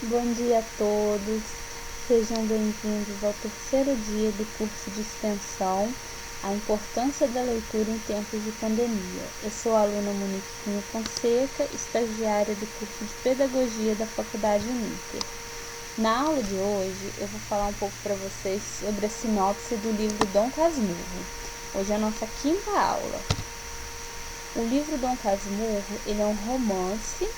Bom dia a todos, sejam bem-vindos ao terceiro dia do curso de extensão A Importância da Leitura em Tempos de Pandemia. Eu sou a aluna Monique Cunha Fonseca, estagiária do curso de Pedagogia da Faculdade Uninter. Na aula de hoje, eu vou falar um pouco para vocês sobre a sinopse do livro Dom Casmurro. Hoje é a nossa quinta aula. O livro Dom Casmurro, ele é um romance.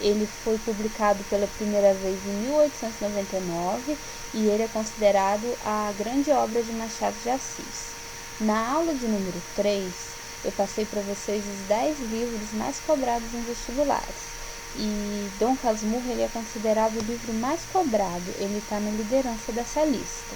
Ele foi publicado pela primeira vez em 1899 e ele é considerado a grande obra de Machado de Assis. Na aula de número 3, eu passei para vocês os 10 livros mais cobrados em vestibulares. E Dom Casmurro ele é considerado o livro mais cobrado, ele está na liderança dessa lista.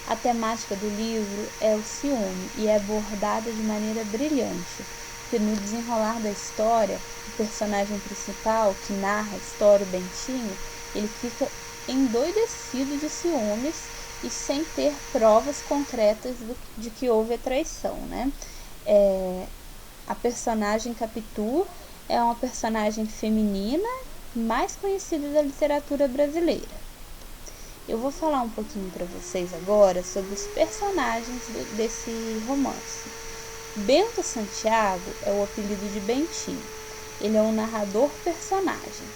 A temática do livro é o ciúme e é abordada de maneira brilhante, porque no desenrolar da história, o personagem principal, que narra a história, o Bentinho, ele fica endoidecido de ciúmes e sem ter provas concretas de que houve a traição, né? A personagem Capitu é uma personagem feminina mais conhecida da literatura brasileira. Eu vou falar um pouquinho para vocês agora sobre os personagens desse romance. Bento Santiago é o apelido de Bentinho. Ele é um narrador personagem.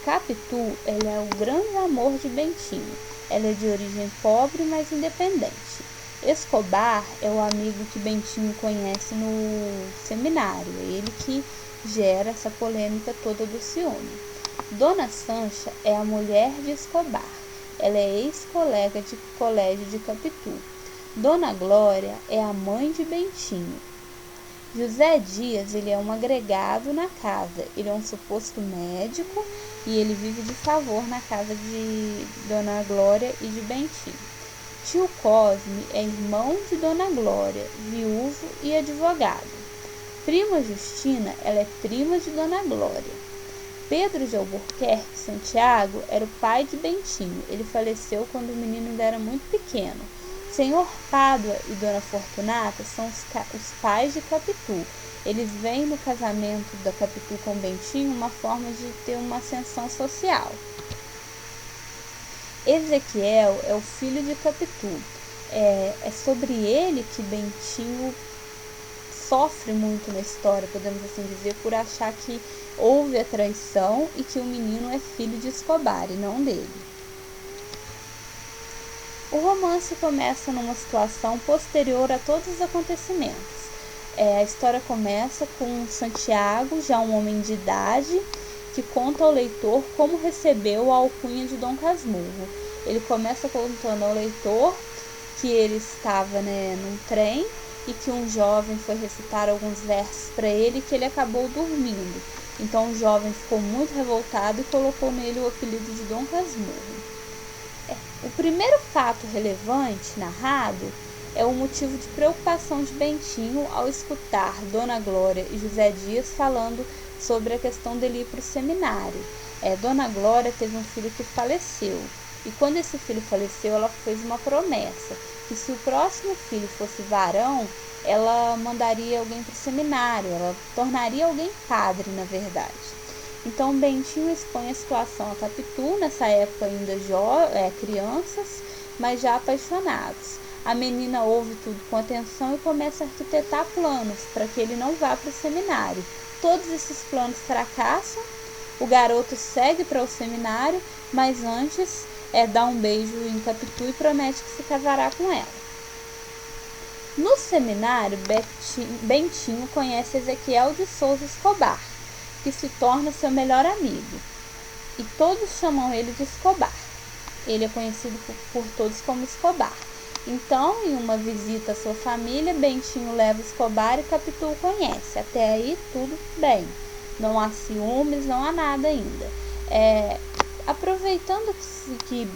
Capitu, ele é o grande amor de Bentinho. Ela é de origem pobre, mas independente. Escobar é o amigo que Bentinho conhece no seminário. É ele que gera essa polêmica toda do ciúme. Dona Sancha é a mulher de Escobar. Ela é ex-colega de colégio de Capitu. Dona Glória é a mãe de Bentinho. José Dias, ele é um agregado na casa. Ele é um suposto médico e ele vive de favor na casa de Dona Glória e de Bentinho. Tio Cosme é irmão de Dona Glória, viúvo e advogado. Prima Justina, ela é prima de Dona Glória. Pedro de Albuquerque Santiago era o pai de Bentinho. Ele faleceu quando o menino ainda era muito pequeno. Senhor Pádua e Dona Fortunata são os pais de Capitu. Eles veem no casamento da Capitu com Bentinho uma forma de ter uma ascensão social. Ezequiel é o filho de Capitu. É sobre ele que Bentinho sofre muito na história, podemos assim dizer, por achar que houve a traição e que o menino é filho de Escobar e não dele. O romance começa numa situação posterior a todos os acontecimentos. A história começa com Santiago, já um homem de idade, que conta ao leitor como recebeu a alcunha de Dom Casmurro. Ele começa contando ao leitor que ele estava num trem e que um jovem foi recitar alguns versos para ele e que ele acabou dormindo. Então o jovem ficou muito revoltado e colocou nele o apelido de Dom Casmurro. O primeiro fato relevante narrado é o motivo de preocupação de Bentinho ao escutar Dona Glória e José Dias falando sobre a questão dele ir para o seminário. Dona Glória teve um filho que faleceu e quando esse filho faleceu ela fez uma promessa que se o próximo filho fosse varão, ela mandaria alguém para o seminário, ela tornaria alguém padre, na verdade. Então Bentinho expõe a situação a Capitu, nessa época ainda crianças, mas já apaixonados. A menina ouve tudo com atenção e começa a arquitetar planos para que ele não vá para o seminário. Todos esses planos fracassam, o garoto segue para o seminário, mas antes dá um beijo em Capitu e promete que se casará com ela. No seminário, Bentinho conhece Ezequiel de Souza Escobar, que se torna seu melhor amigo, e todos chamam ele de Escobar. Ele é conhecido por todos como Escobar. Então, em uma visita à sua família, Bentinho leva Escobar e Capitu o conhece. Até aí, tudo bem. Não há ciúmes, não há nada ainda. Aproveitando que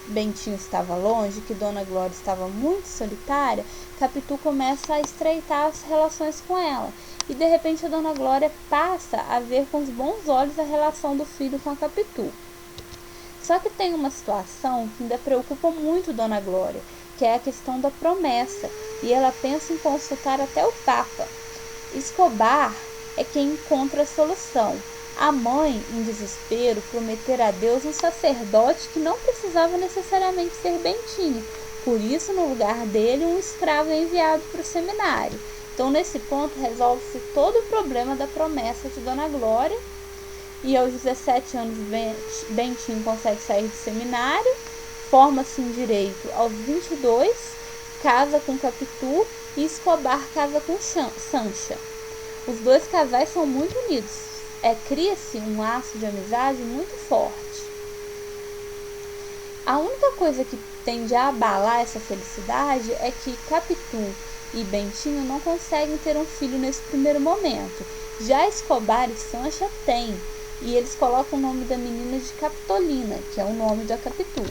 Bentinho estava longe, que Dona Glória estava muito solitária, Capitu começa a estreitar as relações com ela. E de repente a Dona Glória passa a ver com os bons olhos a relação do filho com a Capitu. Só que tem uma situação que ainda preocupa muito Dona Glória, que é a questão da promessa, e ela pensa em consultar até o Papa. Escobar é quem encontra a solução. A mãe, em desespero, prometera a Deus um sacerdote que não precisava necessariamente ser Bentinho. Por isso, no lugar dele, um escravo é enviado para o seminário. Então, nesse ponto, resolve-se todo o problema da promessa de Dona Glória. E aos 17 anos, Bentinho consegue sair do seminário, forma-se em direito aos 22, casa com Capitu e Escobar casa com Sancha. Os dois casais são muito unidos. Cria-se um laço de amizade muito forte. A única coisa que tende a abalar essa felicidade é que Capitu e Bentinho não conseguem ter um filho nesse primeiro momento. Já Escobar e Sancha têm, e eles colocam o nome da menina de Capitolina, que é o nome da Capitu.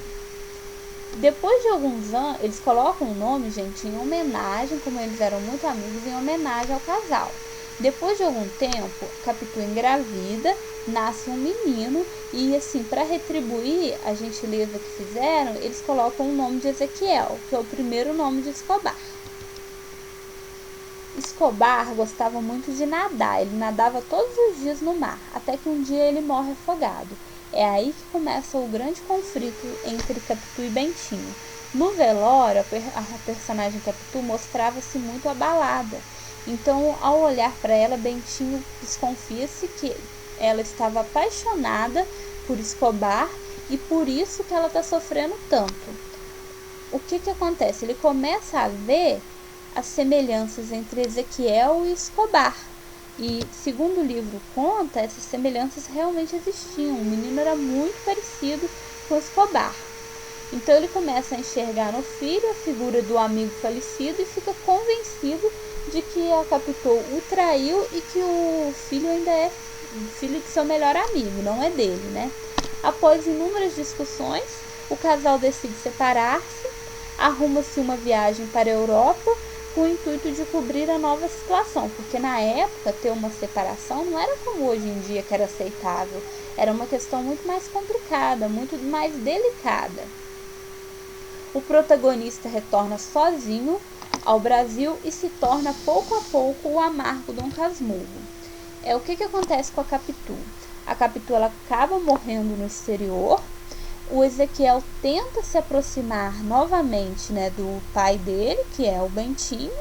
Depois de alguns anos, eles colocam o nome, gente, em homenagem, como eles eram muito amigos, em homenagem ao casal. Depois de algum tempo, Capitu engravida, nasce um menino e, assim, para retribuir a gentileza que fizeram, eles colocam o nome de Ezequiel, que é o primeiro nome de Escobar. Escobar gostava muito de nadar, ele nadava todos os dias no mar, até que um dia ele morre afogado. É aí que começa o grande conflito entre Capitu e Bentinho. No velório, a personagem Capitu mostrava-se muito abalada. Então, ao olhar para ela, Bentinho desconfia-se que ela estava apaixonada por Escobar e por isso que ela está sofrendo tanto. O que acontece? Ele começa a ver as semelhanças entre Ezequiel e Escobar. E, segundo o livro conta, essas semelhanças realmente existiam. O menino era muito parecido com Escobar. Então ele começa a enxergar no filho a figura do amigo falecido e fica convencido de que a Capitu o traiu e que o filho ainda é filho de seu melhor amigo, não é dele, né? Após inúmeras discussões, o casal decide separar-se, arruma-se uma viagem para a Europa com o intuito de cobrir a nova situação, porque na época ter uma separação não era como hoje em dia que era aceitável, era uma questão muito mais complicada, muito mais delicada. O protagonista retorna sozinho ao Brasil e se torna pouco a pouco o amargo Dom Casmurro. O que acontece com a Capitu? A Capitu ela acaba morrendo no exterior. O Ezequiel tenta se aproximar novamente, né, do pai dele, que é o Bentinho,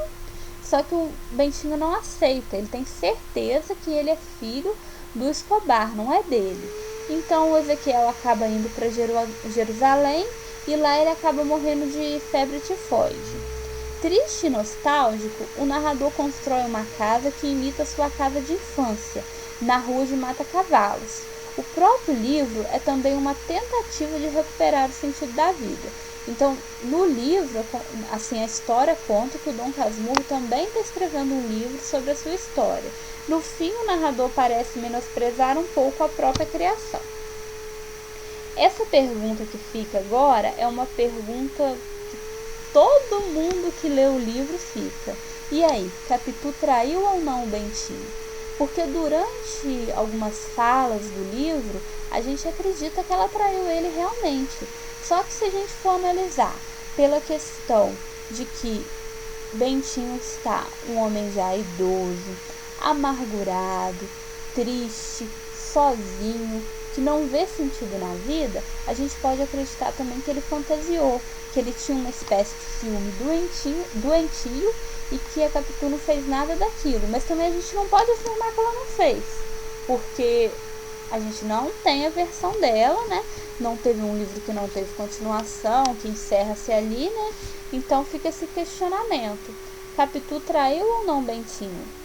só que o Bentinho não aceita, ele tem certeza que ele é filho do Escobar, não é dele. Então o Ezequiel acaba indo para Jerusalém e lá ele acaba morrendo de febre tifoide. Triste e nostálgico, o narrador constrói uma casa que imita sua casa de infância, na rua de Mata-Cavalos. O próprio livro é também uma tentativa de recuperar o sentido da vida. Então, no livro, assim, a história conta que o Dom Casmurro também está escrevendo um livro sobre a sua história. No fim, o narrador parece menosprezar um pouco a própria criação. Essa pergunta que fica agora é uma pergunta que todo mundo que lê o livro fica. E aí, Capitu traiu ou não o Bentinho? Porque durante algumas falas do livro, a gente acredita que ela traiu ele realmente. Só que se a gente for analisar pela questão de que Bentinho está um homem já idoso, amargurado, triste, sozinho, que não vê sentido na vida, a gente pode acreditar também que ele fantasiou, que ele tinha uma espécie de ciúme doentio e que a Capitu não fez nada daquilo. Mas também a gente não pode afirmar que ela não fez, porque a gente não tem a versão dela, né? Não teve um livro que não teve continuação, que encerra-se ali, né? Então fica esse questionamento. Capitu traiu ou não Bentinho?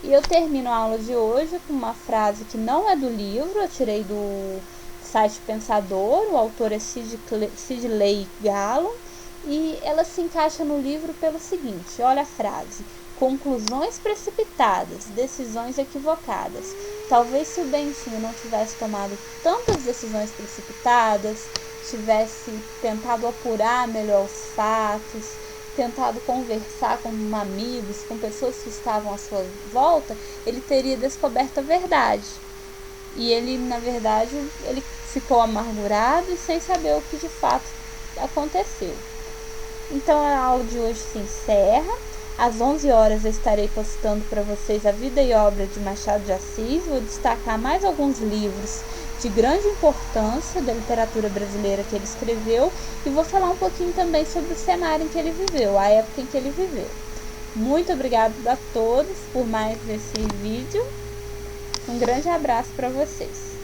E eu termino a aula de hoje com uma frase que não é do livro, eu tirei do site Pensador, o autor é Sidley Gallo, e ela se encaixa no livro pelo seguinte, olha a frase: conclusões precipitadas, decisões equivocadas. Talvez se o Bentinho não tivesse tomado tantas decisões precipitadas, tivesse tentado apurar melhor os fatos, tentado conversar com amigos, com pessoas que estavam à sua volta, ele teria descoberto a verdade. E ele, na verdade, ele ficou amargurado e sem saber o que de fato aconteceu. Então a aula de hoje se encerra. Às 11 horas eu estarei postando para vocês a vida e obra de Machado de Assis. Vou destacar mais alguns livros de grande importância da literatura brasileira que ele escreveu e vou falar um pouquinho também sobre o cenário em que ele viveu, a época em que ele viveu. Muito obrigada a todos por mais esse vídeo. Um grande abraço para vocês.